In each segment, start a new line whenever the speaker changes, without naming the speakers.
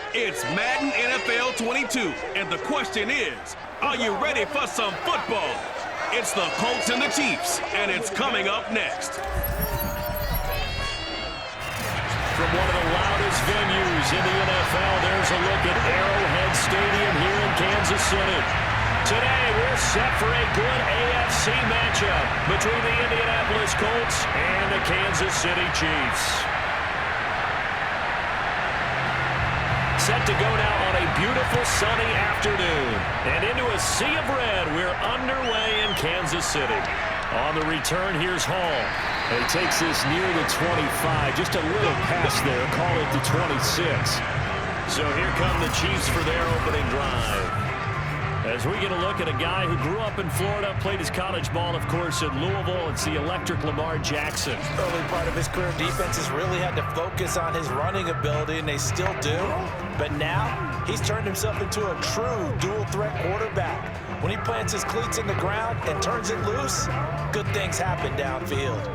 It's Madden NFL 22, and the question is, are you ready for some football? It's the Colts and the Chiefs, and it's coming up next.
From one of the loudest venues in the NFL, there's a look at Arrowhead Stadium here in Kansas City. Today, we're set for a good AFC matchup between the Indianapolis Colts and the Kansas City Chiefs. Set to go now on a beautiful sunny afternoon. And into a sea of red, we're underway in Kansas City. On the return, here's Hall. He takes this near the 25, just a little past there, call it the 26. So here come the Chiefs for their opening drive. As we get a look at a guy who grew up in Florida, played his college ball, of course, at Louisville. It's the electric Lamar Jackson.
Early part of his career, defenses really had to focus on his running ability, and they still do. But now, he's turned himself into a true dual-threat quarterback. When he plants his cleats in the ground and turns it loose, good things happen downfield.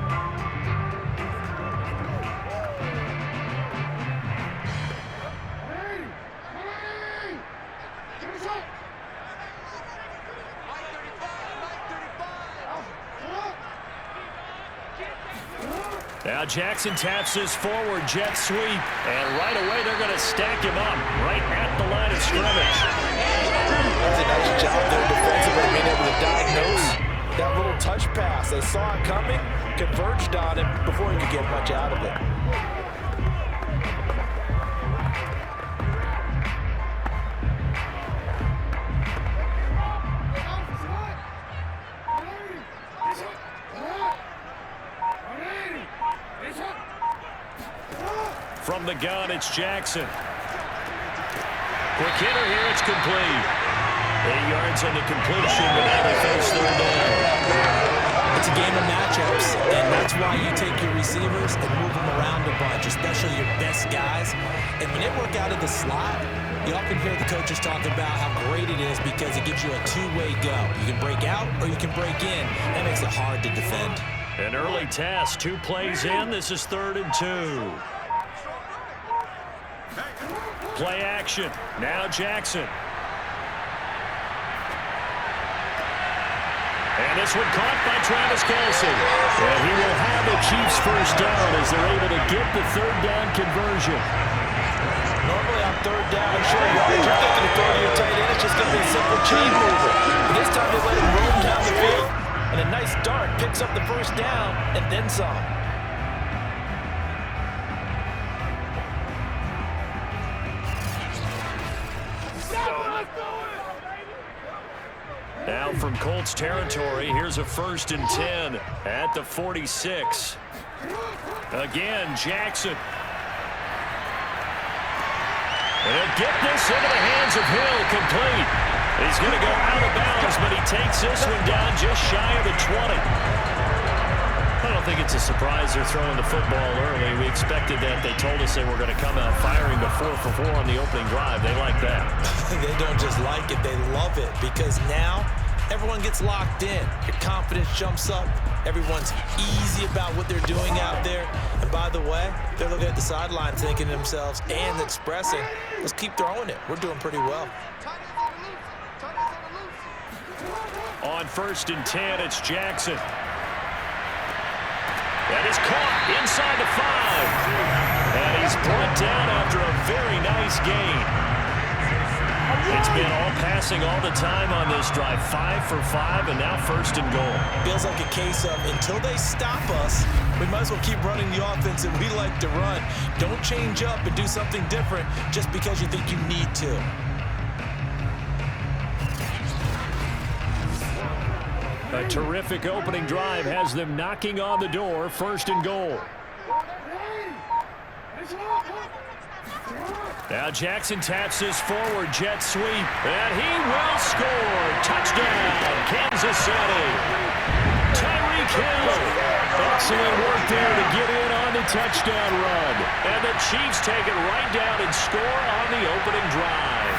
Now Jackson taps his forward jet sweep, and right away they're going to stack him up right at the line of scrimmage.
That's a nice job there defensively, being able to diagnose that little touch pass. They saw it coming, converged on him before he could get much out of it.
From the gun, it's Jackson. Quick hitter here, it's complete. 8 yards on the completion, but now they face third down.
It's a game of matchups, and that's why you take your receivers and move them around a bunch, especially your best guys. And when they work out of the slot, you often hear the coaches talk about how great it is because it gives you a two-way go. You can break out or you can break in. That makes it hard to defend.
An early test, 2 plays in. This is 3rd and 2. Play action. Now Jackson. And this one caught by Travis Kelce. And he will have the Chiefs first down as they're able to get the third down conversion.
Normally on third down, short yardage, you're thinking of throwing your tight end. It's just going to be a simple chain mover. But this time they let him roam down the field. And a nice dart picks up the first down and then some.
Now from Colts territory, here's a 1st and 10 at the 46. Again, Jackson. And he'll get this into the hands of Hill, complete. He's going to go out of bounds, but he takes this one down just shy of the 20. I don't think it's a surprise they're throwing the football early. We expected that. They told us they were going to come out firing the 4 for 4 on the opening drive. They like that.
They don't just like it, they love it, because now everyone gets locked in. Your confidence jumps up. Everyone's easy about what they're doing out there. And by the way, they're looking at the sideline thinking to themselves and expressing, let's keep throwing it. We're doing pretty well.
On 1st and 10, it's Jackson. That is caught inside the 5. And he's brought down after a very nice gain. It's been all passing all the time on this drive. 5 for 5, and now 1st and goal.
Feels like a case of until they stop us, we might as well keep running the offense that we like to run. Don't change up and do something different just because you think you need to.
A terrific opening drive has them knocking on the door. 1st and goal. Now Jackson taps his forward jet sweep, and he will score. Touchdown, Kansas City. Tyreek Hill. Excellent work there to get in on the touchdown run. And the Chiefs take it right down and score on the opening drive.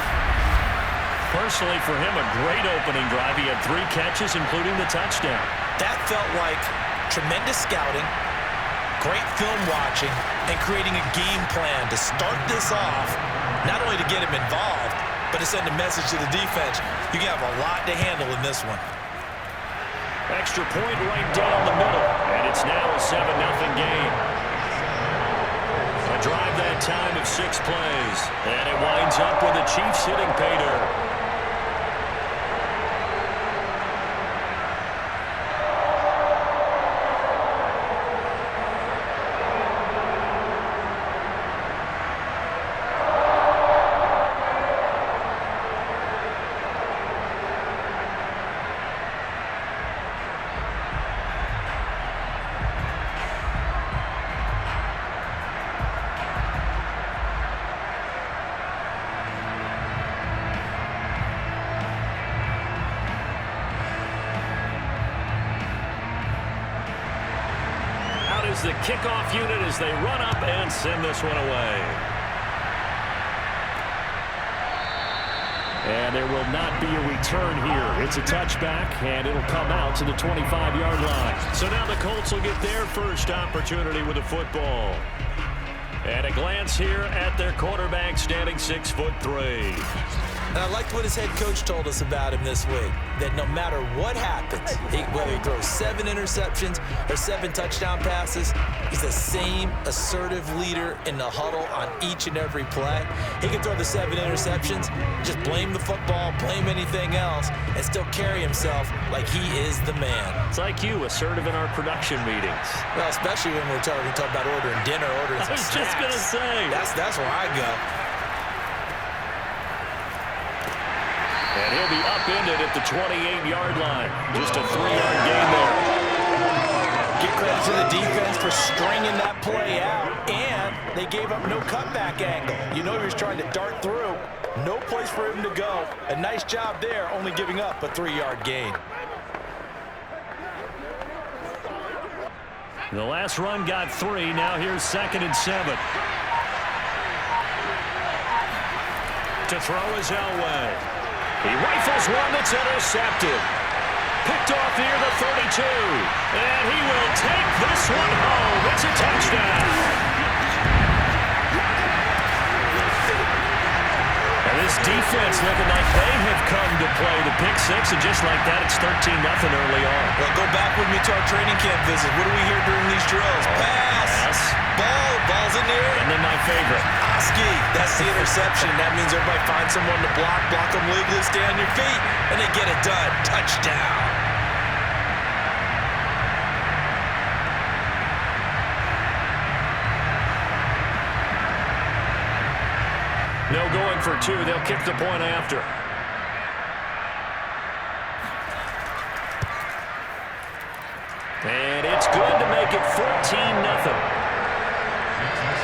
Personally, for him, a great opening drive. He had 3 catches, including the touchdown.
That felt like tremendous scouting, great film watching, and creating a game plan to start this off, not only to get him involved, but to send a message to the defense. You have a lot to handle in this one.
Extra point right down the middle, and it's now a 7-0 game. A drive that time of 6 plays, and it winds up with the Chiefs hitting pay dirt. The kickoff unit as they run up and send this one away. And there will not be a return here. It's a touchback, and it'll come out to the 25-yard line. So now the Colts will get their first opportunity with the football. And a glance here at their quarterback, standing 6'3".
And I liked what his head coach told us about him this week, that no matter what happens, whether he throws 7 interceptions or 7 touchdown passes, he's the same assertive leader in the huddle on each and every play. He can throw the 7 interceptions, just blame the football, blame anything else, and still carry himself like he is the man.
It's like you, assertive in our production meetings.
Well, especially when we're talking about ordering dinner, ordering some snacks.
I was just going to say.
That's where I go.
And he'll be upended at the 28-yard line. Just a 3-yard gain there.
Get credit to the defense for stringing that play out, and they gave up no cutback angle. You know he was trying to dart through. No place for him to go. A nice job there, only giving up a 3-yard gain.
The last run got 3. Now here's 2nd and 7. To throw is Elway. He rifles one that's intercepted. Picked off near the 32. And he will take this one home. It's a touchdown. And this defense looking like they have come to play the pick 6. And just like that, it's 13-0 early on.
Well, go back with me to our training camp visit. What do we hear during these drills? Pass. Ball's in the air.
And then my favorite.
Oski, that's the interception. That means everybody finds someone to block them legally, stay on your feet, and they get it done. Touchdown.
No going for 2. They'll kick the point after. And it's good to make it 14-0.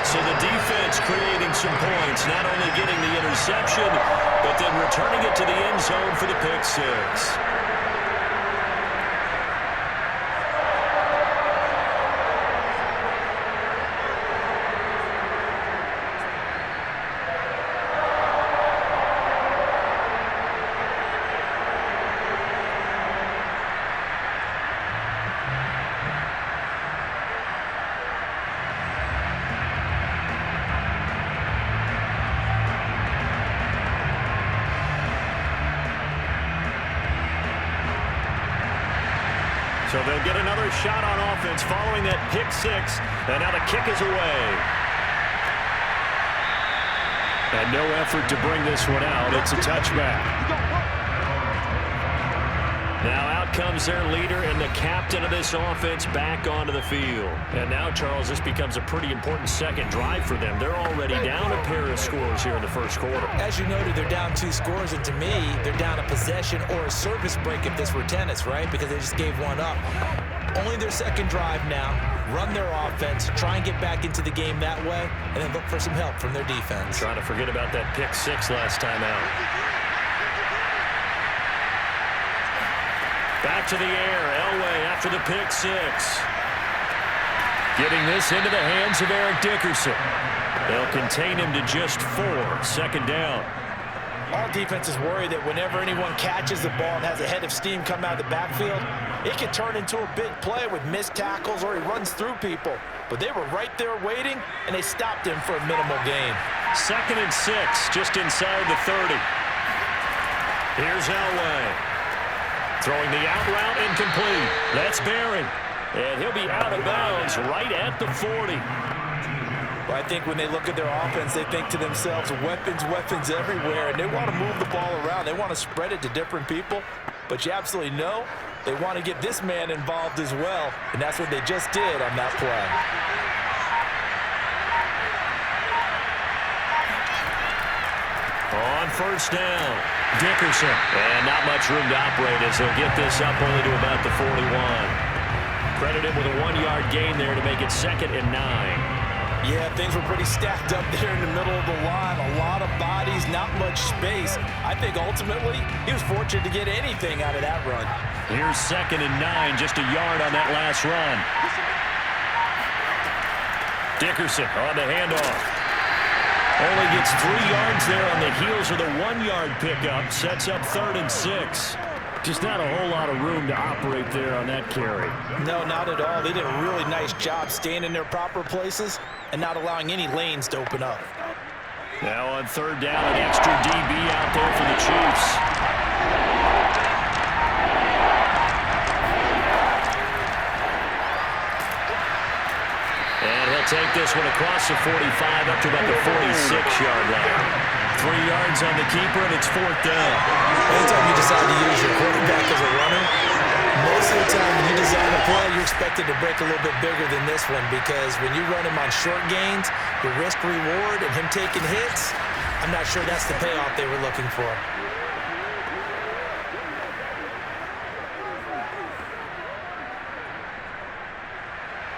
So the defense creating some points, not only getting the interception, but then returning it to the end zone for the pick 6. So they'll get another shot on offense following that pick 6. And now the kick is away. And no effort to bring this one out. It's a touchback. Now out comes their leader and the captain of this offense back onto the field. And now, Charles, this becomes a pretty important second drive for them. They're already down a pair of scores here in the first quarter.
As you noted, they're down 2 scores, and to me, they're down a possession or a service break if this were tennis, right? Because they just gave one up. Only their second drive now. Run their offense, try and get back into the game that way, and then look for some help from their defense.
Trying to forget about that pick 6 last time out. Back to the air. Elway after the pick 6. Getting this into the hands of Dickerson. They'll contain him to just 4. 2nd down.
All defenses worry that whenever anyone catches the ball and has a head of steam come out of the backfield, it can turn into a big play with missed tackles or he runs through people. but they were right there waiting, and they stopped him for a minimal gain.
2nd and 6, just inside the 30. Here's Elway. Throwing the out route incomplete. That's Barry. And he'll be out of bounds right at the 40.
Well, I think when they look at their offense, they think to themselves, weapons, weapons everywhere, and they want to move the ball around. They want to spread it to different people, but you absolutely know they want to get this man involved as well, and that's what they just did on that play.
On 1st down, Dickerson. And not much room to operate as they'll get this up only to about the 41. Credit him with a 1-yard gain there to make it 2nd and 9.
Yeah, things were pretty stacked up there in the middle of the line. A lot of bodies, not much space. I think ultimately he was fortunate to get anything out of that run.
Here's 2nd and 9, just a yard on that last run. Dickerson on the handoff. Only gets 3 yards there on the heels of the 1-yard pickup. Sets up 3rd and 6. Just not a whole lot of room to operate there on that carry.
No, not at all. They did a really nice job staying in their proper places and not allowing any lanes to open up.
Now on 3rd down, an extra DB out there for the Chiefs. And he'll take this one across the 45 up to about the 46-yard line. 3 yards on the keeper, and it's 4th down.
Anytime you decide to use your quarterback as a runner, most of the time when you design a play, you're expected to break a little bit bigger than this one, because when you run him on short gains, the risk-reward and him taking hits, I'm not sure that's the payoff they were looking for.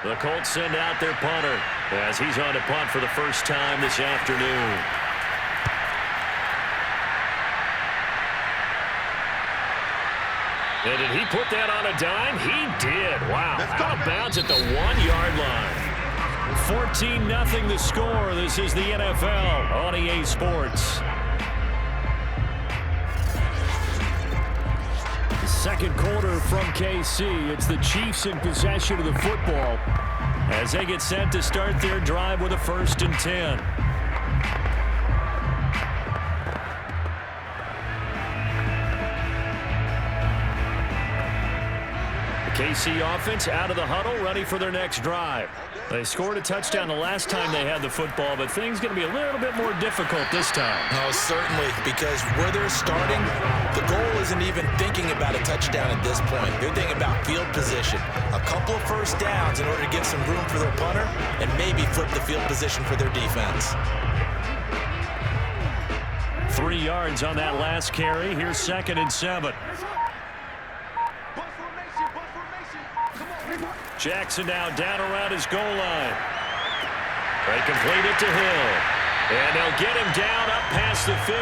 The Colts send out their punter as he's on to punt for the first time this afternoon. And did he put that on a dime? He did. Wow. Out of bounds at the 1-yard line. 14-0 the score. This is the NFL on EA Sports. Second quarter from KC. It's the Chiefs in possession of the football as they get set to start their drive with a 1st and 10. KC offense out of the huddle, ready for their next drive. They scored a touchdown the last time they had the football, but things going to be a little bit more difficult this time.
No, certainly, because where they're starting, the goal isn't even thinking about a touchdown at this point. They're thinking about field position, a couple of 1st downs in order to give some room for their punter, and maybe flip the field position for their defense.
3 yards on that last carry. Here's 2nd and 7. Jackson now down around his goal line. They complete it to Hill. And they'll get him down up past the 15,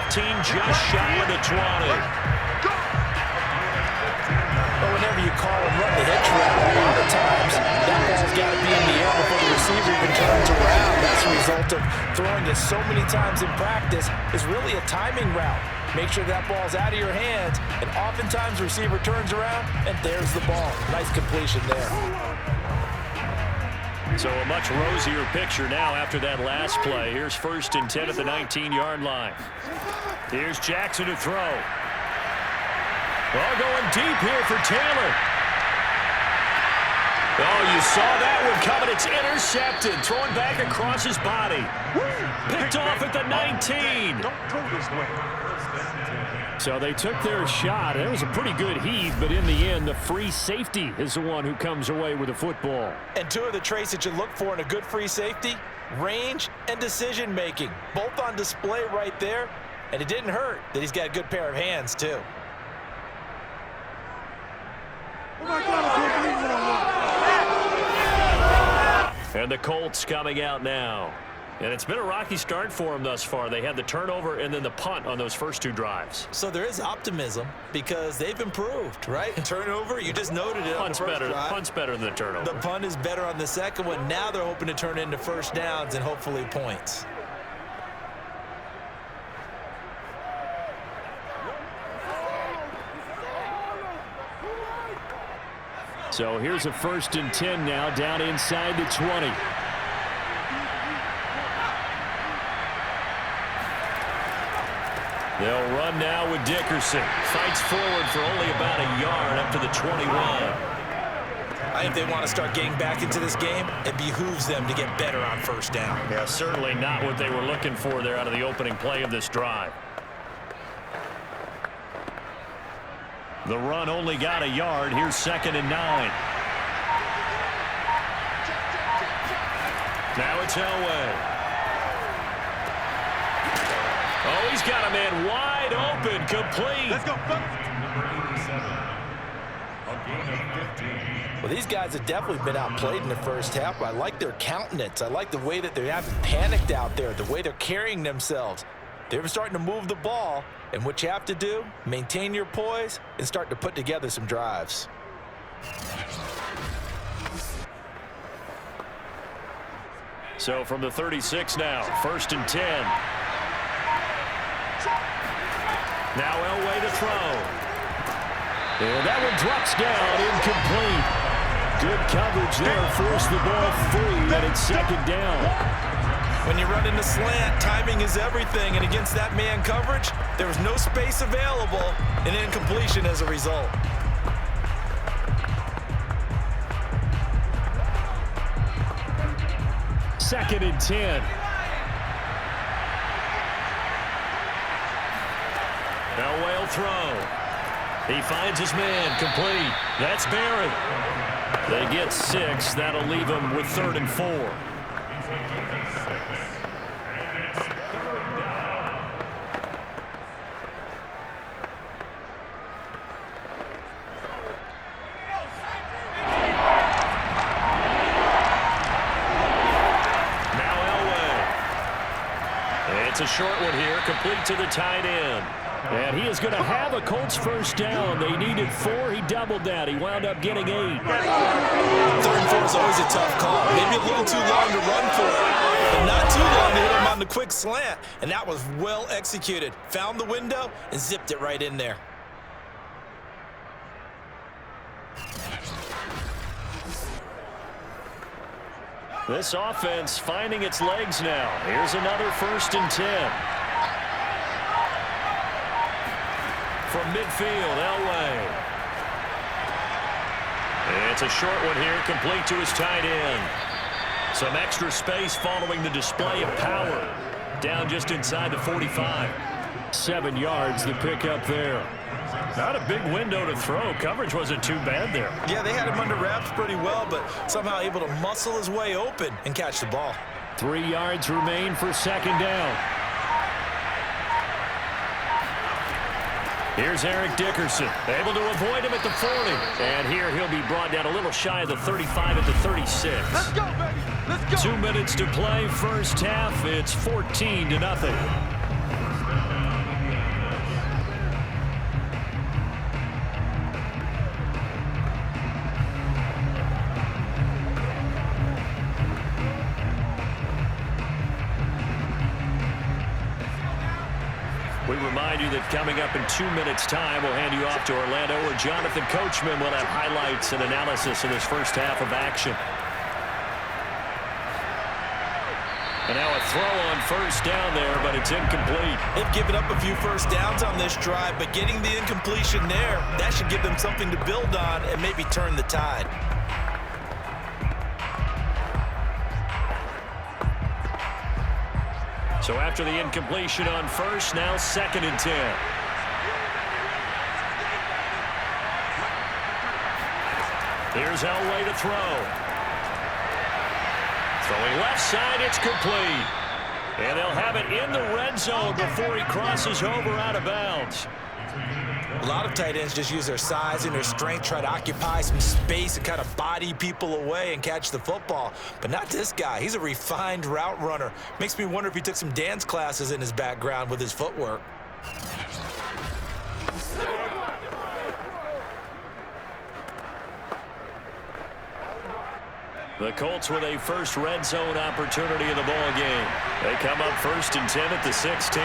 just shy of the 20.
Well, whenever you call and run the hitch route, a lot of times that ball's got to be in the air before the receiver even turns around. That's a result of throwing it so many times in practice. Is really a timing route. Make sure that ball's out of your hands, and oftentimes the receiver turns around, and there's the ball. Nice completion there.
So a much rosier picture now after that last play. Here's 1st and 10 at the 19-yard line. Here's Jackson to throw. Well, going deep here for Taylor. Oh, you saw that one coming. It's intercepted. Throwing back across his body. Picked off at the 19.
Don't go this way.
So they took their shot. It was a pretty good heave, but in the end, the free safety is the one who comes away with the football.
And 2 of the traits that you look for in a good free safety, range and decision-making. Both on display right there, and it didn't hurt that he's got a good pair of hands, too.
And the Colts coming out now. And it's been a rocky start for them thus far. They had the turnover and then the punt on those first 2 drives.
So there is optimism because they've improved, right? Turnover, you just noted it on the first drive.
Punt's better than the turnover.
The punt is better on the second one. Now they're hoping to turn into 1st downs and hopefully points.
So here's a 1st and 10 now down inside the 20. They'll run now with Dickerson. Fights forward for only about a yard up to the 21.
I think they want to start getting back into this game. It behooves them to get better on first down.
Yeah, certainly not what they were looking for there out of the opening play of this drive. The run only got a yard. Here's 2nd and 9. Now it's Elway. Oh, he's got a man wide open, complete.
Let's go.
Well, these guys have definitely been outplayed in the first half. I like their countenance. I like the way that they haven't panicked out there, the way they're carrying themselves. They're starting to move the ball, and what you have to do, maintain your poise and start to put together some drives.
So from the 36 now, 1st and 10. Now Elway to throw. And that one drops down, incomplete. Good coverage there, forced the ball free, and it's 2nd down.
When you run into slant, timing is everything, and against that man coverage, there was no space available, and incompletion as a result.
Second and 10. Elway will throw. He finds his man, complete. That's Barrett. They get 6. That'll leave them with 3rd and 4. Now Elway. It's a short one here, complete to the tight end. And he is going to have a Colts first down. They needed 4. He doubled that. He wound up getting 8.
3rd and 4 is always a tough call. Maybe a little too long to run for it, but not too long to hit him on the quick slant. And that was well executed. Found the window and zipped it right in there.
This offense finding its legs now. Here's another 1st and 10. From midfield, Elway. It's a short one here, complete to his tight end. Some extra space following the display of power. Down just inside the 45. 7 yards, the pickup there. Not a big window to throw. Coverage wasn't too bad there.
Yeah, they had him under wraps pretty well, but somehow able to muscle his way open and catch the ball.
3 yards remain for 2nd down. Here's Eric Dickerson, able to avoid him at the 40. And here he'll be brought down a little shy of the 35 at the 36.
Let's go, baby. Let's go.
2 minutes to play, first half. It's 14-0. We remind you that coming up in 2 minutes' time, we'll hand you off to Orlando, where Jonathan Coachman will have highlights and analysis of this first half of action. And now a throw on first down there, but it's incomplete.
They've given up a few first downs on this drive, but getting the incompletion there, that should give them something to build on and maybe turn the tide.
So after the incompletion on first, now 2nd and 10. Here's Elway to throw. Throwing left side, it's complete. And they'll have it in the red zone before he crosses over out of bounds.
A lot of tight ends just use their size and their strength, try to occupy some space and kind of body people away and catch the football. But not this guy. He's a refined route runner. Makes me wonder if he took some dance classes in his background with his footwork.
The Colts with a first red zone opportunity in the ball game. They come up 1st and 10 at the 16.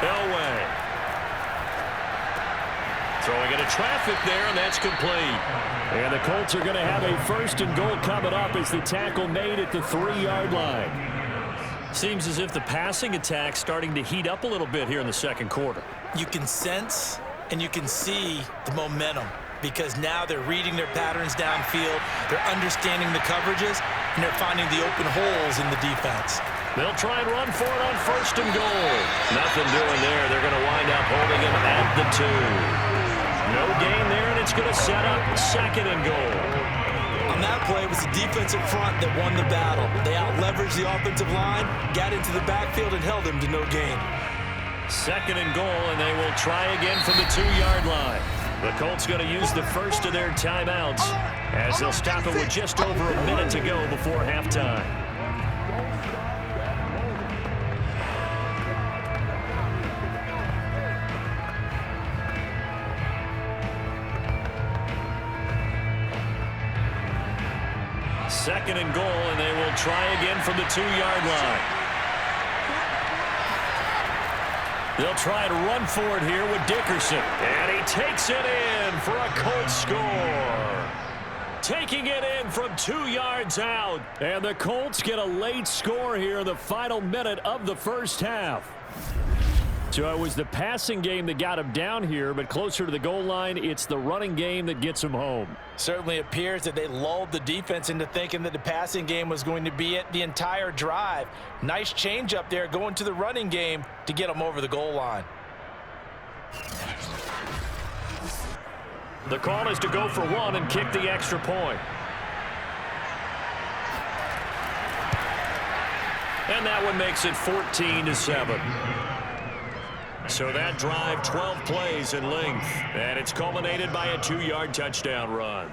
Elway. Throwing into traffic there, and that's complete. And the Colts are going to have a 1st and goal coming up as the tackle made at the 3-yard line. Seems as if the passing attack's starting to heat up a little bit here in the second quarter.
You can sense and you can see the momentum because now they're reading their patterns downfield, they're understanding the coverages, and they're finding the open holes in the defense.
They'll try and run for it on 1st and goal. Nothing doing there. They're going to wind up holding him at the 2. No gain there, and it's going to set up 2nd and goal.
On that play, it was the defensive front that won the battle. They out-leveraged the offensive line, got into the backfield, and held him to no gain.
2nd and goal, and they will try again from the 2-yard line. The Colts going to use the first of their timeouts as they'll stop it with just over a minute to go before halftime. Second and goal, and they will try again from the 2-yard line. They'll try to run for it here with Dickerson. And he takes it in for a Colts score. Taking it in from 2 yards out. And the Colts get a late score here in the final minute of the first half. So it was the passing game that got him down here, but closer to the goal line, it's the running game that gets him home.
Certainly appears that they lulled the defense into thinking that the passing game was going to be it the entire drive. Nice change up there going to the running game to get them over the goal line.
The call is to go for 1 and kick the extra point. And that one makes it 14-7. So that drive, 12 plays in length, and it's culminated by a 2-yard touchdown run.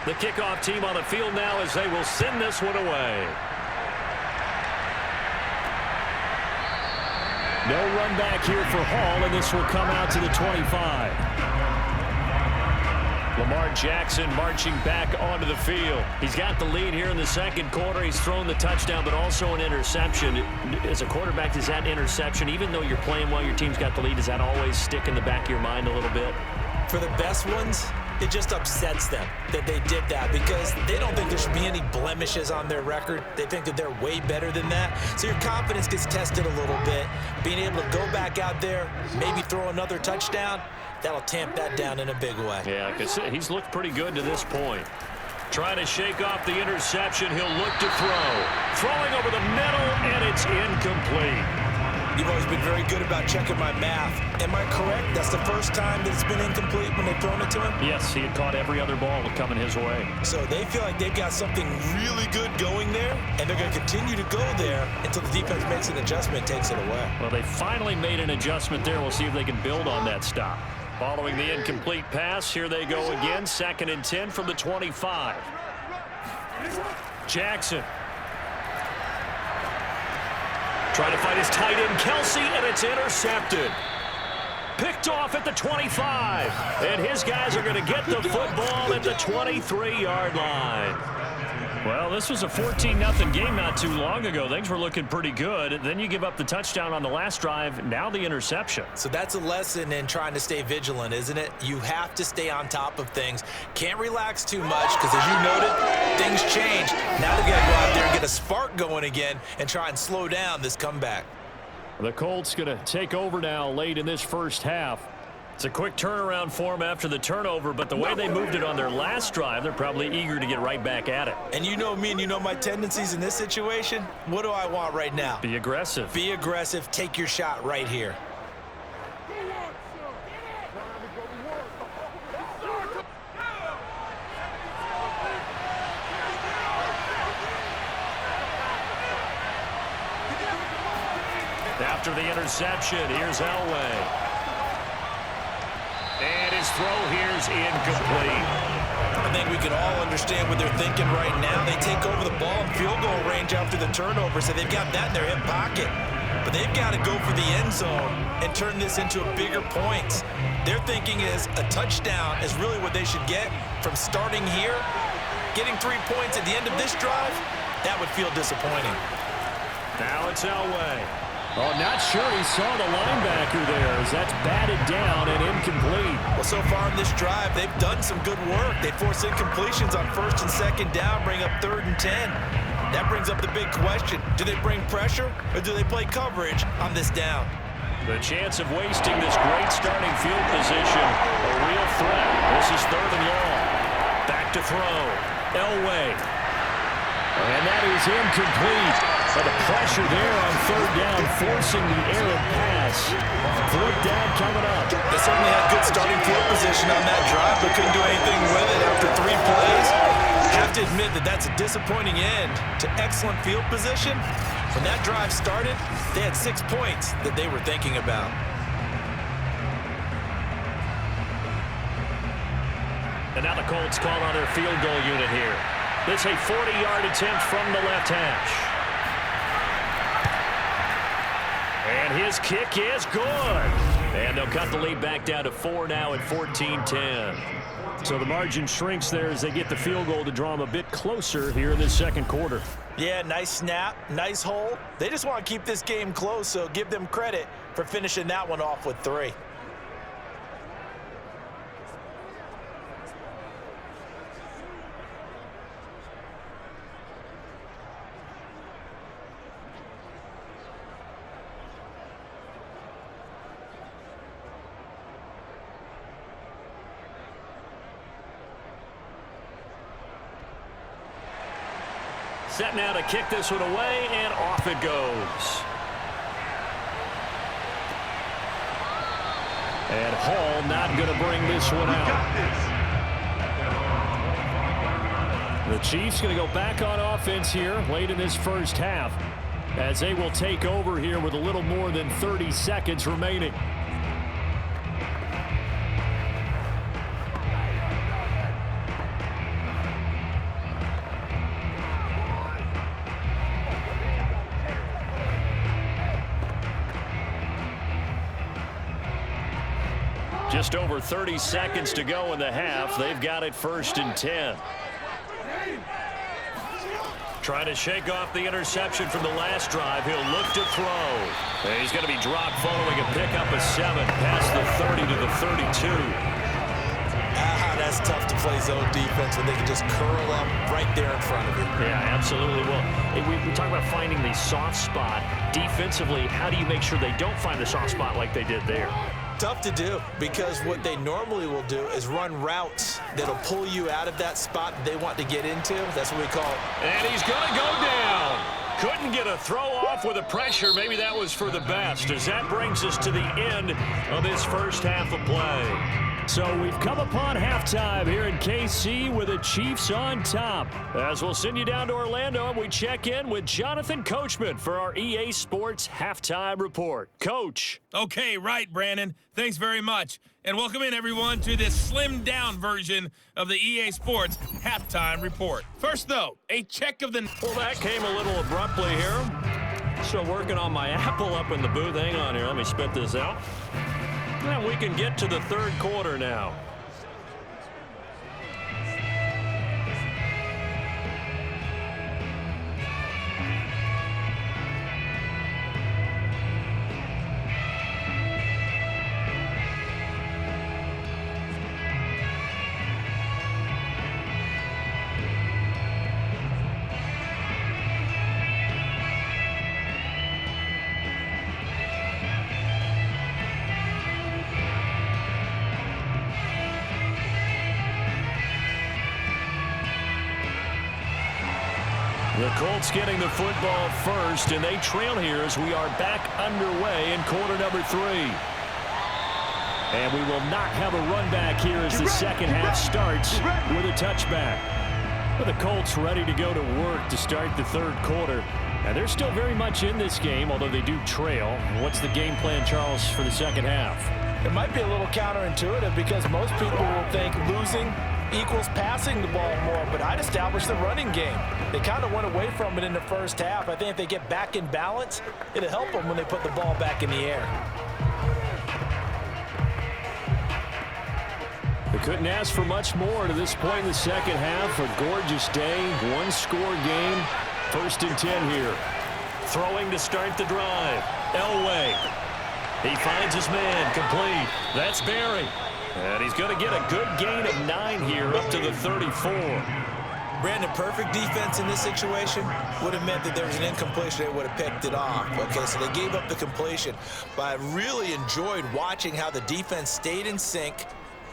The kickoff team on the field now as they will send this one away. No run back here for Hall, and this will come out to the 25. Lamar Jackson marching back onto the field. He's got the lead here in the second quarter. He's thrown the touchdown, but also an interception. As a quarterback, does that interception, even though you're playing while your team's got the lead, does that always stick in the back of your mind a little bit?
For the best ones, it just upsets them that they did that because they don't think there should be any blemishes on their record. They think that they're way better than that. So your confidence gets tested a little bit. Being able to go back out there, maybe throw another touchdown, that'll tamp that down in a big way.
Yeah, because he's looked pretty good to this point. Trying to shake off the interception. He'll look to throw. Throwing over the middle, and it's incomplete.
You've always been very good about checking my math. Am I correct? That's the first time that it's been incomplete when they've thrown it to him?
Yes, he had caught every other ball coming his way.
So they feel like they've got something really good going there, and they're going to continue to go there until the defense makes an adjustment, takes it away.
Well, they finally made an adjustment there. We'll see if they can build on that stop. Following the incomplete pass, here they go again. 2nd and 10 from the 25. Jackson. Trying to find his tight end, Kelsey, and it's intercepted. Picked off at the 25. And his guys are going to get the football at the 23-yard line. Well, this was a 14-0 game not too long ago. Things were looking pretty good. Then you give up the touchdown on the last drive. Now the interception.
So that's a lesson in trying to stay vigilant, isn't it? You have to stay on top of things. Can't relax too much because, as you noted, things change. Now they've got to go out there and get a spark going again and try and slow down this comeback.
The Colts going to take over now late in this first half. It's a quick turnaround for them after the turnover, but the way they moved it on their last drive, they're probably eager to get right back at it.
And you know me and you know my tendencies in this situation. What do I want right now?
Be aggressive.
Be aggressive. Take your shot right here.
After the interception, here's Elway. And his throw here's incomplete.
I think we can all understand what they're thinking right now. They take over the ball in field goal range after the turnover, so they've got that in their hip pocket. But they've got to go for the end zone and turn this into a bigger point. Their thinking is a touchdown is really what they should get from starting here. Getting 3 points at the end of this drive, that would feel disappointing.
Now it's Elway. Oh, not sure he saw the linebacker there as that's batted down and incomplete.
Well, so far in this drive, they've done some good work. They force incompletions on 1st and 2nd down, bring up 3rd and 10. That brings up the big question. Do they bring pressure or do they play coverage on this down?
The chance of wasting this great starting field position, a real threat. This is 3rd and long. Back to throw. Elway. And that is incomplete. But the pressure there on 3rd down, forcing the errant pass. 4th down coming up.
They certainly had good starting field position on that drive, but couldn't do anything with it after 3 plays. Have to admit that that's a disappointing end to excellent field position. When that drive started, they had 6 points that they were thinking about.
And now the Colts call on their field goal unit here. This a 40-yard attempt from the left hash. And his kick is good. And they'll cut the lead back down to 4 now at 14-10. So the margin shrinks there as they get the field goal to draw them a bit closer here in this second quarter.
Yeah, nice snap, nice hold. They just want to keep this game close, so give them credit for finishing that one off with 3.
Set now to kick this one away, and off it goes. And Hall not going to bring this one out. The Chiefs going to go back on offense here late in this first half as they will take over here with a little more than 30 seconds remaining. Just over 30 seconds to go in the half. They've got it 1st and 10. Trying to shake off the interception from the last drive. He'll look to throw. And he's going to be dropped following a pickup of 7 past the 30 to the 32.
That's tough to play zone defense when they can just curl up right there in front of you.
Yeah, absolutely. Well, we talk about finding the soft spot. Defensively, how do you make sure they don't find the soft spot like they did there?
Tough to do, because what they normally will do is run routes that'll pull you out of that spot they want to get into. That's what we call it.
And he's going to go down. Couldn't get a throw off with the pressure. Maybe that was for the best, as that brings us to the end of this first half of play. So we've come upon halftime here in KC with the Chiefs on top. As we'll send you down to Orlando, and we check in with Jonathan Coachman for our EA Sports Halftime Report. Coach.
Okay, right, Brandon. Thanks very much. And welcome in, everyone, to this slimmed-down version of the EA Sports Halftime Report. First, though, a check of the...
Well, that came a little abruptly here. Still working on my Apple up in the booth. Hang on here. Let me spit this out. And we can get to the third quarter now. The Colts getting the football first, and they trail here as we are back underway in quarter number 3. And we will not have a run back here as the second half starts with a touchback. But the Colts ready to go to work to start the third quarter. And they're still very much in this game, although they do trail. What's the game plan, Charles, for the second half?
It might be a little counterintuitive because most people will think losing equals passing the ball more, but I'd establish the running game. They kind of went away from it in the first half. I think if they get back in balance, it'll help them when they put the ball back in the air.
They couldn't ask for much more to this point in the second half. A gorgeous day, one-score game. 1st and 10 here. Throwing to start the drive. Elway. He finds his man, complete. That's Barry. And he's going to get a good gain of 9 here up to the 34.
Brandon, perfect defense in this situation would have meant that there was an incompletion. They would have picked it off. Okay, so they gave up the completion. But I really enjoyed watching how the defense stayed in sync,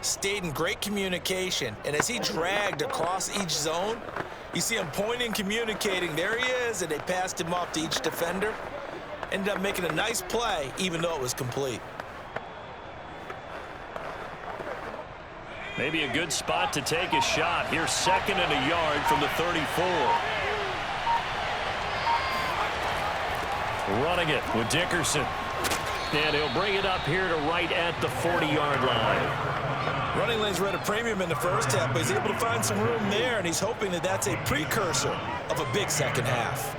stayed in great communication. And as he dragged across each zone, you see him pointing, communicating. There he is, and they passed him off to each defender. Ended up making a nice play, even though it was complete.
Maybe a good spot to take a shot. Here's 2nd and a yard from the 34. Running it with Dickerson. And he'll bring it up here to right at the 40-yard line.
Running lanes were at a premium in the first half, but he's able to find some room there, and he's hoping that that's a precursor of a big second half.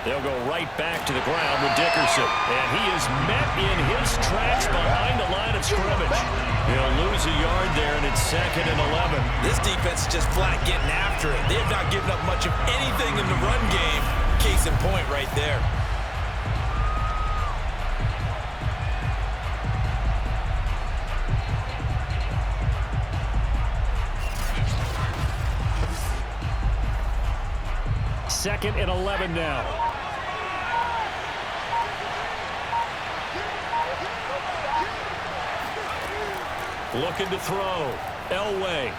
They'll go right back to the ground with Dickerson. And he is met in his tracks behind the line of scrimmage. He'll lose a yard there, and it's 2nd and 11.
This defense is just flat getting after it. They have not given up much of anything in the run game. Case in point right there.
Second and 11 now. Looking to throw. Elway.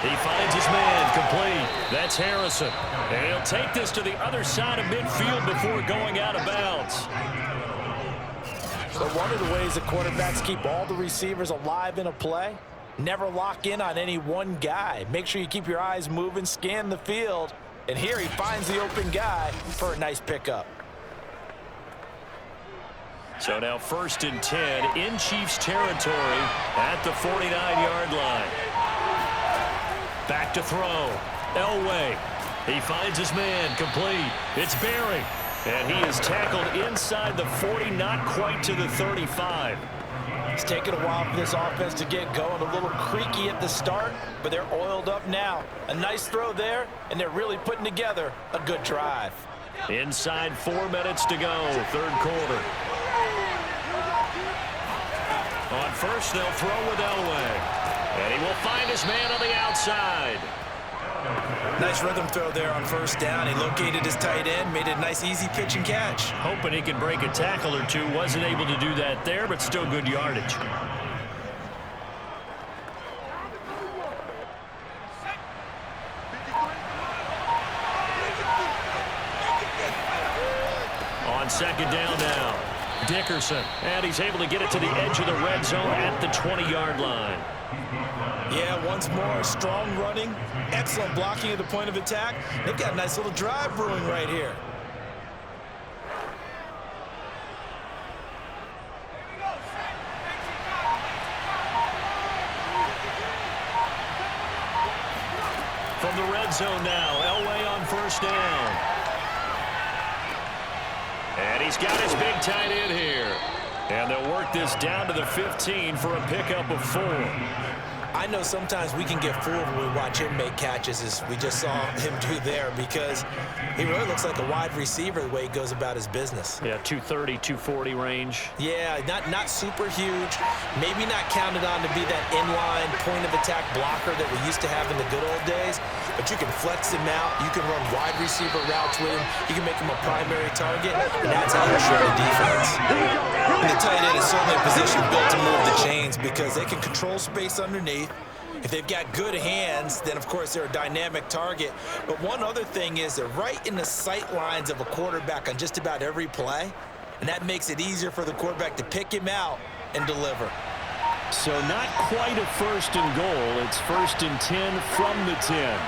He finds his man, complete. That's Harrison. And he'll take this to the other side of midfield before going out of bounds.
So one of the ways that quarterbacks keep all the receivers alive in a play, never lock in on any one guy. Make sure you keep your eyes moving, scan the field. And here he finds the open guy for a nice pickup.
So now 1st and 10 in Chiefs territory at the 49-yard line. Back to throw. Elway. He finds his man, complete. It's Barry. And he is tackled inside the 40, not quite to the 35.
It's taken a while for this offense to get going. A little creaky at the start, but they're oiled up now. A nice throw there, and they're really putting together a good drive.
Inside 4 minutes to go, 3rd quarter. On first, they'll throw with Elway. And he will find his man on the outside.
Nice rhythm throw there on 1st down. He located his tight end, made it a nice easy pitch and catch.
Hoping he can break a tackle or two. Wasn't able to do that there, but still good yardage. On 2nd down now. Dickerson, and he's able to get it to the edge of the red zone at the 20-yard line.
Yeah, once more, strong running, excellent blocking at the point of attack. They've got a nice little drive brewing right here.
From the red zone now, Elway on 1st down. And he's got his big tight end here. And they'll work this down to the 15 for a pickup of 4.
I know sometimes we can get fooled when we watch him make catches, as we just saw him do there, because he really looks like a wide receiver the way he goes about his business.
Yeah, 230, 240 range.
Yeah, not super huge. Maybe not counted on to be that inline point-of-attack blocker that we used to have in the good old days, but you can flex him out. You can run wide receiver routes with him. You can make him a primary target, and that's how you show the defense. And the tight end is certainly a position built to move the chains because they can control space underneath. If they've got good hands, then, of course, they're a dynamic target. But one other thing is they're right in the sight lines of a quarterback on just about every play, and that makes it easier for the quarterback to pick him out and deliver.
So not quite a 1st and goal. It's 1st and 10 from the 10.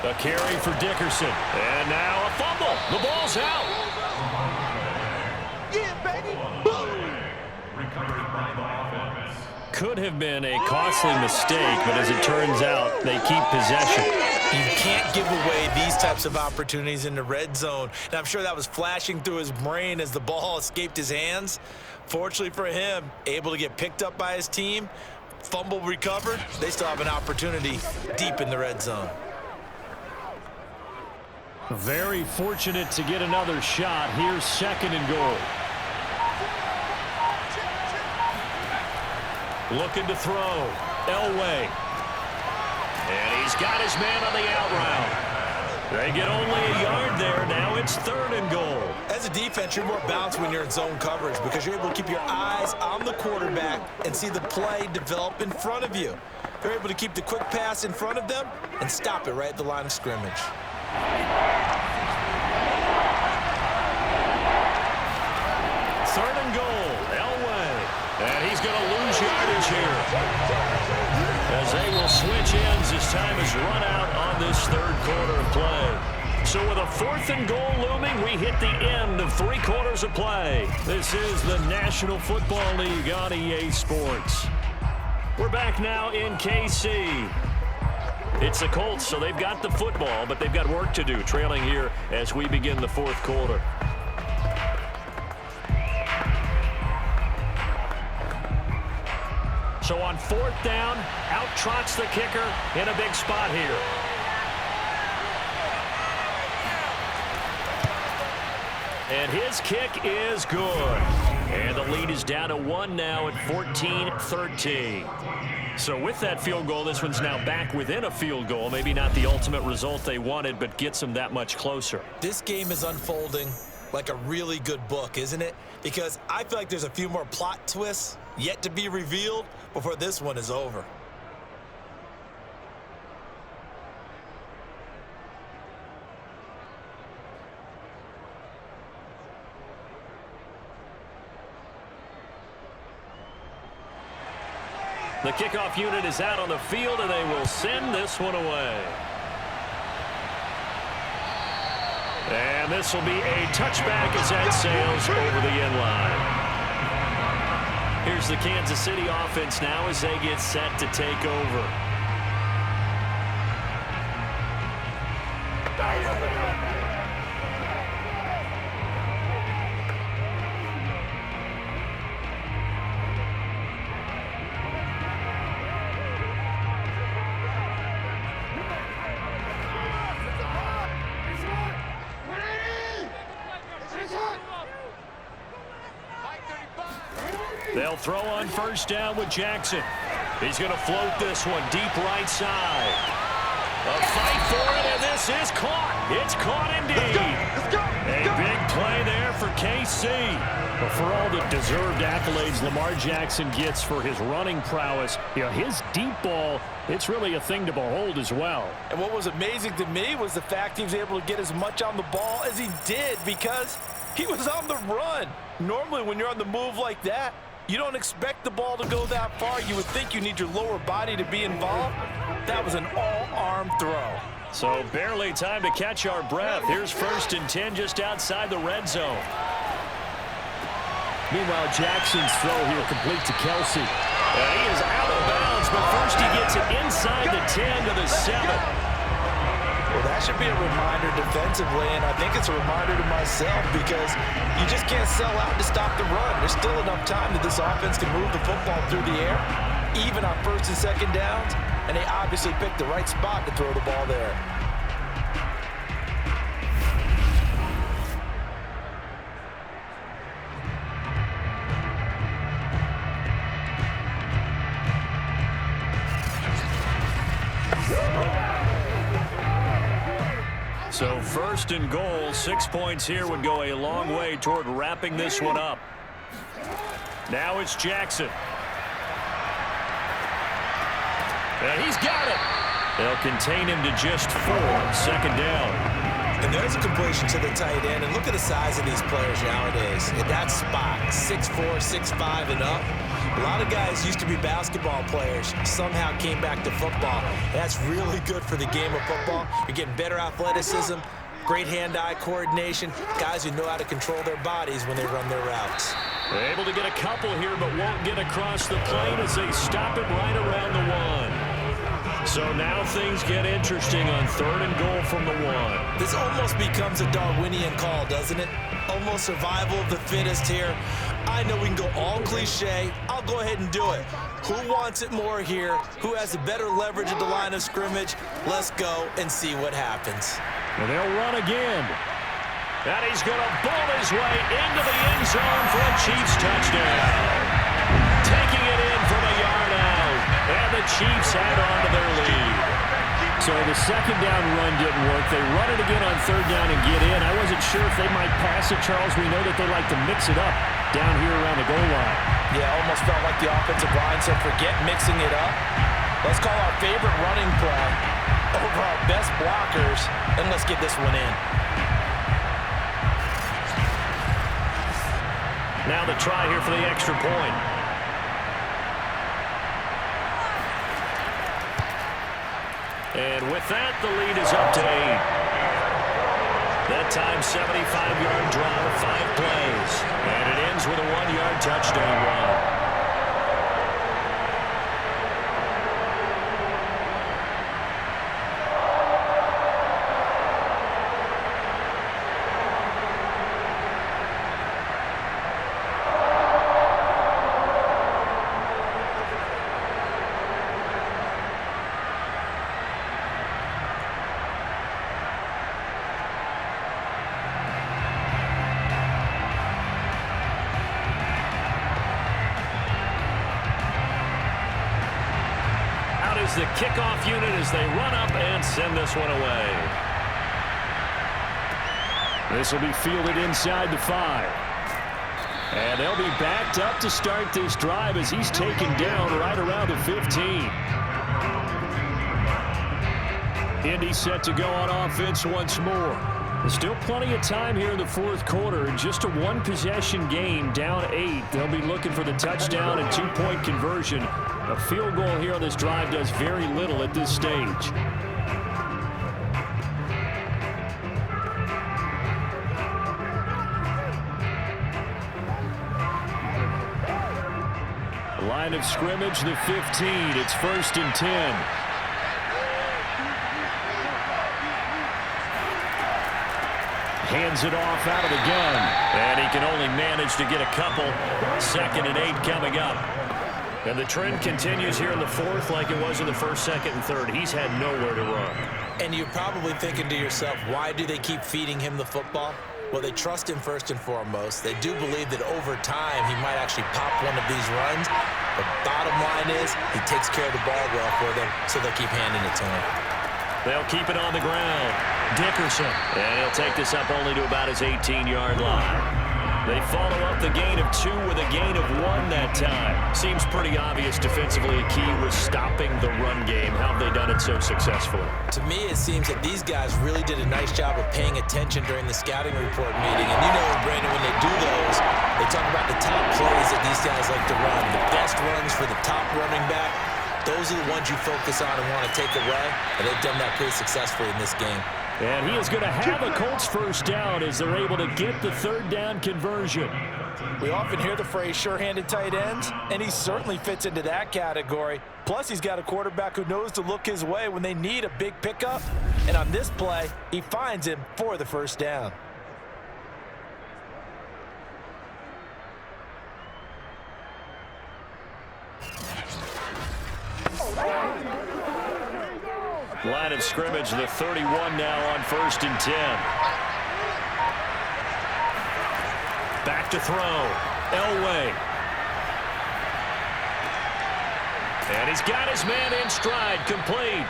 A carry for Dickerson. And now a fumble. The ball's out.
Yeah, baby. Boom.
Could have been a costly mistake, but as it turns out, they keep possession.
You can't give away these types of opportunities in the red zone. And I'm sure that was flashing through his brain as the ball escaped his hands. Fortunately for him, able to get picked up by his team, fumble recovered. They still have an opportunity deep in the red zone.
Very fortunate to get another shot. Here's 2nd and goal. Looking to throw. Elway. And he's got his man on the out route. They get only a yard there. Now it's 3rd and goal.
As a defense, you're more balanced when you're in zone coverage because you're able to keep your eyes on the quarterback and see the play develop in front of you. They're able to keep the quick pass in front of them and stop it right at the line of scrimmage.
3rd and goal. Elway. And he's going to lose yardage here. As they will switch ends as time is run out on this 3rd quarter of play. So with a 4th and goal looming, we hit the end of 3 quarters of play. This is the National Football League on EA Sports. We're back now in KC. It's the Colts, so they've got the football, but they've got work to do, trailing here as we begin the 4th quarter. So on 4th down, out trots the kicker in a big spot here. And his kick is good. And the lead is down to 1 now at 14-13. So with that field goal, this one's now back within a field goal. Maybe not the ultimate result they wanted, but gets them that much closer.
This game is unfolding like a really good book, isn't it? Because I feel like there's a few more plot twists yet to be revealed before this one is over.
The kickoff unit is out on the field, and they will send this one away. And this will be a touchback as that sails over the end line. Here's the Kansas City offense now as they get set to take over. They'll throw on 1st down with Jackson. He's going to float this one deep right side. A fight for it, and this is caught. It's caught indeed.
Let's go.
A big play there for KC. But for all the deserved accolades Lamar Jackson gets for his running prowess, you know, his deep ball, it's really a thing to behold as well.
And what was amazing to me was the fact he was able to get as much on the ball as he did because he was on the run. Normally when you're on the move like that, you don't expect the ball to go that far. You would think you need your lower body to be involved. That was an all-arm throw.
So barely time to catch our breath. Here's 1st and 10 just outside the red zone. Meanwhile, Jackson's throw here complete to Kelsey. And he is out of bounds, but first he gets it inside the 10 to the 7.
Well, that should be a reminder defensively, and I think it's a reminder to myself because you just can't sell out to stop the run. There's still enough time that this offense can move the football through the air, even on 1st and 2nd downs, and they obviously picked the right spot to throw the ball there.
So 1st and goal, 6 points here would go a long way toward wrapping this one up. Now it's Jackson. And he's got it. They'll contain him to just 4. 2nd down.
And there's a completion to the tight end. And look at the size of these players nowadays. At that spot, 6'4", 6'5", and up. A lot of guys used to be basketball players, somehow came back to football. That's really good for the game of football. You're getting better athleticism, great hand-eye coordination, guys who know how to control their bodies when they run their routes.
They're able to get a couple here, but won't get across the plane as they stop it right around the 1. So now things get interesting on 3rd and goal from the 1.
This almost becomes a Darwinian call, doesn't it? Almost survival of the fittest here. I know we can go all cliche. I'll go ahead and do it. Who wants it more here? Who has the better leverage at the line of scrimmage? Let's go and see what happens.
And they'll run again. And he's going to bowl his way into the end zone for a Chiefs touchdown. Taking it in from a yard out. And the Chiefs add on to their lead. So the second down run didn't work. They run it again on 3rd down and get in. I wasn't sure if they might pass it, Charles. We know that they like to mix it up down here around the goal line.
Yeah, almost felt like the offensive line said, forget mixing it up. Let's call our favorite running play over our best blockers, and let's get this one in.
Now the try here for the extra point. And with that, the lead is up to 8. That time, 75-yard drive, 5 plays. And it ends with a 1-yard touchdown run. The kickoff unit as they run up and send this one away. This will be fielded inside the 5. And they'll be backed up to start this drive as he's taken down right around the 15. Indy set to go on offense once more. There's still plenty of time here in the 4th quarter. Just a 1-possession game, down 8. They'll be looking for the touchdown and 2-point conversion. A field goal here on this drive does very little at this stage. Line of scrimmage, the 15. It's 1st and 10. Hands it off out of the gun. And he can only manage to get a couple. 2nd and 8 coming up. And the trend continues here in the 4th like it was in the 1st, 2nd, and 3rd. He's had nowhere to run. And you're probably thinking to yourself, why do they keep feeding him the football? Well, they trust him first and foremost. They do believe that over time he might actually pop one of these runs. The bottom line is he takes care of the ball well for them, so they'll keep handing it to him. They'll keep it on the ground. Dickerson. And he'll take this up only to about his 18-yard line. They follow up the gain of 2 with a gain of 1 that time. Seems pretty obvious defensively a key was stopping the run game. How have they done it so successfully? To me, it seems that these guys really did a nice job of paying attention during the scouting report meeting. And you know, Brandon, when they do those, they talk about the top plays that these guys like to run. The best runs for the top running back. Those are the ones you focus on and want to take away. And they've done that pretty successfully in this game. And he is going to have a Colts first down as they're able to get the 3rd down conversion. We often hear the phrase sure-handed tight ends, and he certainly fits into that category. Plus, he's got a quarterback who knows to look his way when they need a big pickup. And on this play, he finds him for the first down. Line of scrimmage, the 31 now on 1st and 10. Back to throw. Elway. And he's got his man in stride, complete.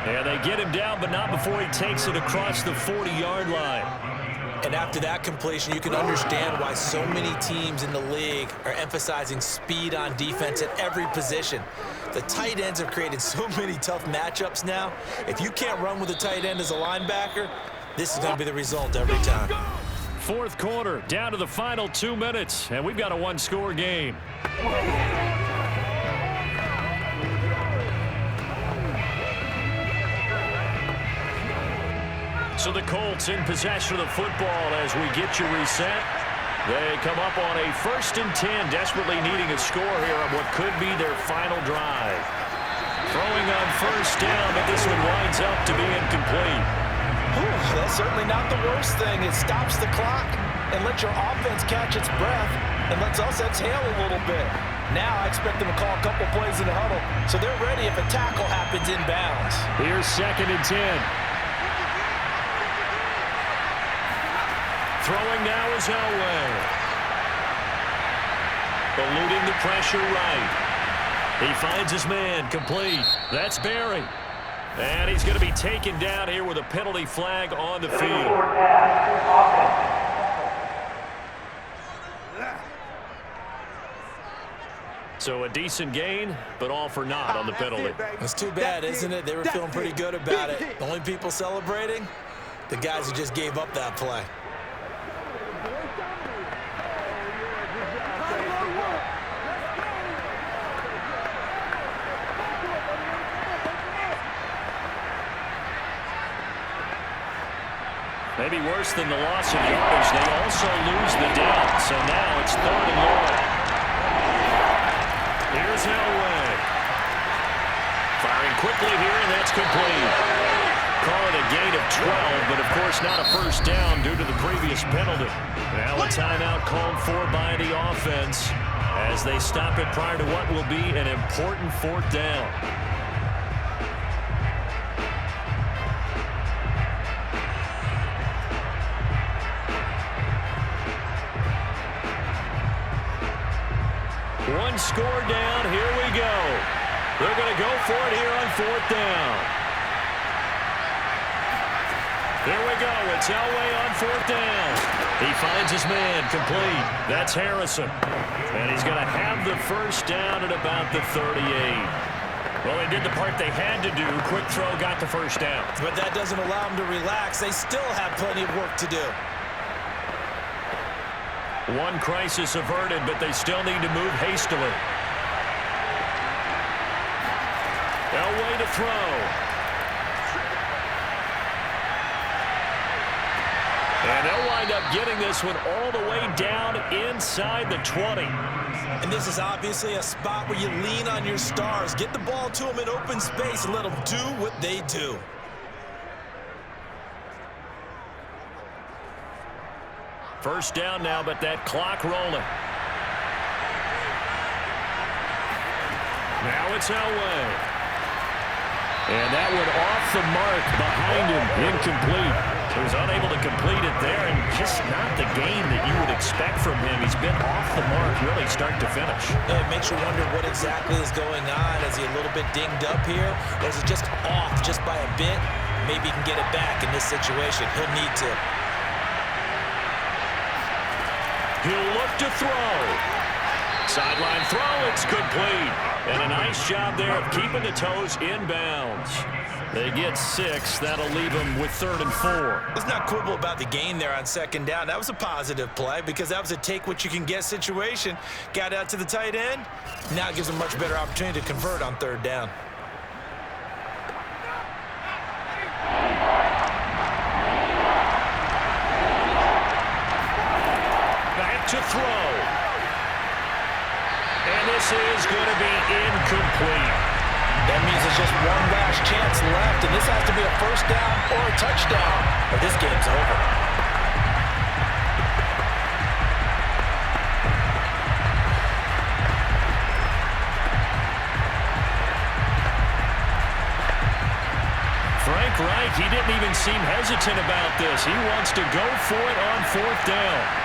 And they get him down, but not before he takes it across the 40-yard line. And after that completion, you can understand why so many teams in the league are emphasizing speed on defense at every position. The tight ends have created so many tough matchups now. If you can't run with a tight end as a linebacker,
This is going to be the result every time.
Fourth quarter, down to the final 2 minutes, and we've got a one-score game. So the Colts in possession of the football as we get you reset. They come up on a 1st and 10, desperately needing a score here on what could be their final drive. Throwing on 1st down, but this one winds up to be incomplete.
That's certainly not the worst thing. It stops the clock and lets your offense catch its breath and lets us exhale a little bit. Now I expect them to call a couple plays in the huddle, so they're ready if a tackle happens inbounds.
Here's 2nd and 10. Throwing now is Elway. Eluding the pressure right. He finds his man, complete. That's Barry. And he's going to be taken down here with a penalty flag on the field. So a decent gain, but all for naught on the penalty.
It's too bad, isn't it? They were feeling pretty good about it. The only people celebrating, the guys who just gave up that play.
Maybe worse than the loss of yardage, they also lose the down. So now it's 3rd and long. Here's Elway. Firing quickly here, and that's complete. Call it a gain of 12, but of course not a 1st down due to the previous penalty. Now a timeout called for by the offense as they stop it prior to what will be an important 4th down. One score down. Here we go. They're going to go for it here on 4th down. Here we go. It's Elway on 4th down. He finds his man, complete. That's Harrison. And he's going to have the 1st down at about the 38. Well, they did the part they had to do. Quick throw, got the 1st down.
But that doesn't allow them to relax. They still have plenty of work to do.
One crisis averted, but they still need to move hastily. Elway to throw. And they'll wind up getting this one all the way down inside the 20.
And this is obviously a spot where you lean on your stars. Get the ball to them in open space and let them do what they do.
First down now, but that clock rolling. Now it's Elway. And that one off the mark behind him, incomplete. He was unable to complete it there, and just not the game that you would expect from him. He's been off the mark really start to finish.
Yeah, it makes you wonder what exactly is going on. Is he a little bit dinged up here, or is it just off just by a bit? Maybe he can get it back in this situation. He'll need to.
He'll look to throw. Sideline throw, it's complete. And a nice job there of keeping the toes inbounds. They get 6. That'll leave them with 3rd and 4.
Let's not quibble about the gain there on 2nd down. That was a positive play because that was a take-what-you-can-get situation. Got out to the tight end. Now it gives them a much better opportunity to convert on 3rd down.
To throw. And this is going to be incomplete.
That means there's just one last chance left, and this has to be a 1st down or a touchdown, or this game's over.
Frank Reich, he didn't even seem hesitant about this. He wants to go for it on 4th down.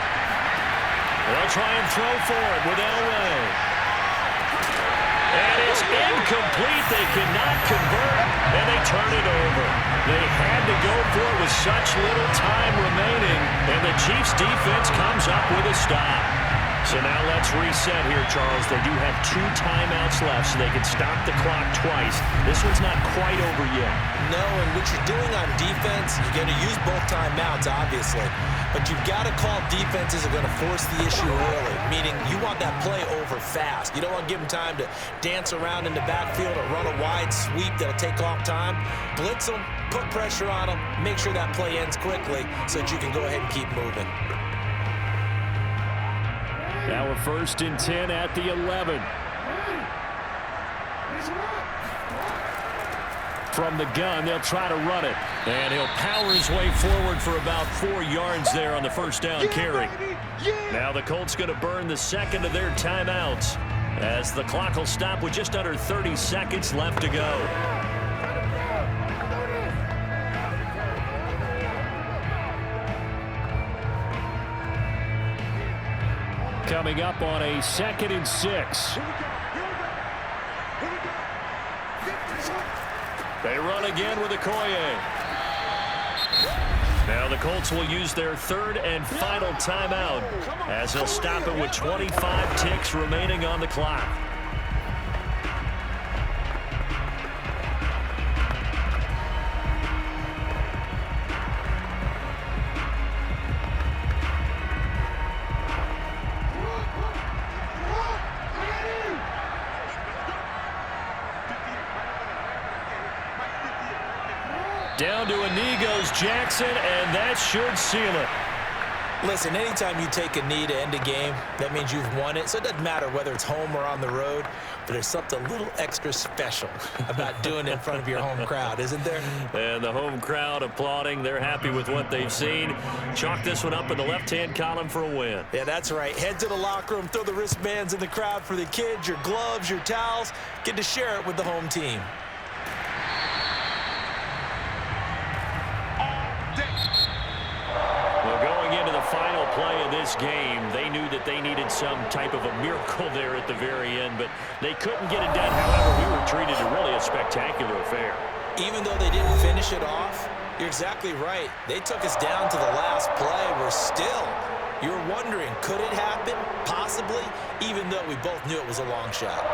They'll try and throw for it with Elway. And it's incomplete. They cannot convert, and they turn it over. They had to go for it with such little time remaining, and the Chiefs' defense comes up with a stop. So now let's reset here, Charles. They do have 2 timeouts left, so they can stop the clock twice. This one's not quite over yet.
No, and what you're doing on defense, you're going to use both timeouts, obviously. But you've got to call defenses are going to force the issue early, meaning you want that play over fast. You don't want to give them time to dance around in the backfield or run a wide sweep that'll take off time. Blitz them, put pressure on them, make sure that play ends quickly so that you can go ahead and keep moving.
Now we're 1st and 10 at the 11. From the gun, they'll try to run it. And he'll power his way forward for about 4 yards there on the first down carry. Now the Colts going to burn the second of their timeouts as the clock will stop with just under 30 seconds left to go. Coming up on a 2nd and 6. They run again with Okoye. Now the Colts will use their 3rd and final timeout as they'll stop it with 25 ticks remaining on the clock. Down to a knee goes Jackson, and that should seal it.
Listen, anytime you take a knee to end a game, that means you've won it. So it doesn't matter whether it's home or on the road, but there's something a little extra special about doing it in front of your home crowd, isn't there?
And the home crowd applauding. They're happy with what they've seen. Chalk this one up in the left-hand column for a win.
Yeah, that's right. Head to the locker room, throw the wristbands in the crowd for the kids, your gloves, your towels. Get to share it with the home team.
Final play of this game, they knew that they needed some type of a miracle there at the very end, but they couldn't get it done. However, we were treated to really a spectacular affair.
Even though they didn't finish it off, you're exactly right. They took us down to the last play. You're wondering, could it happen? Possibly, even though we both knew it was a long shot.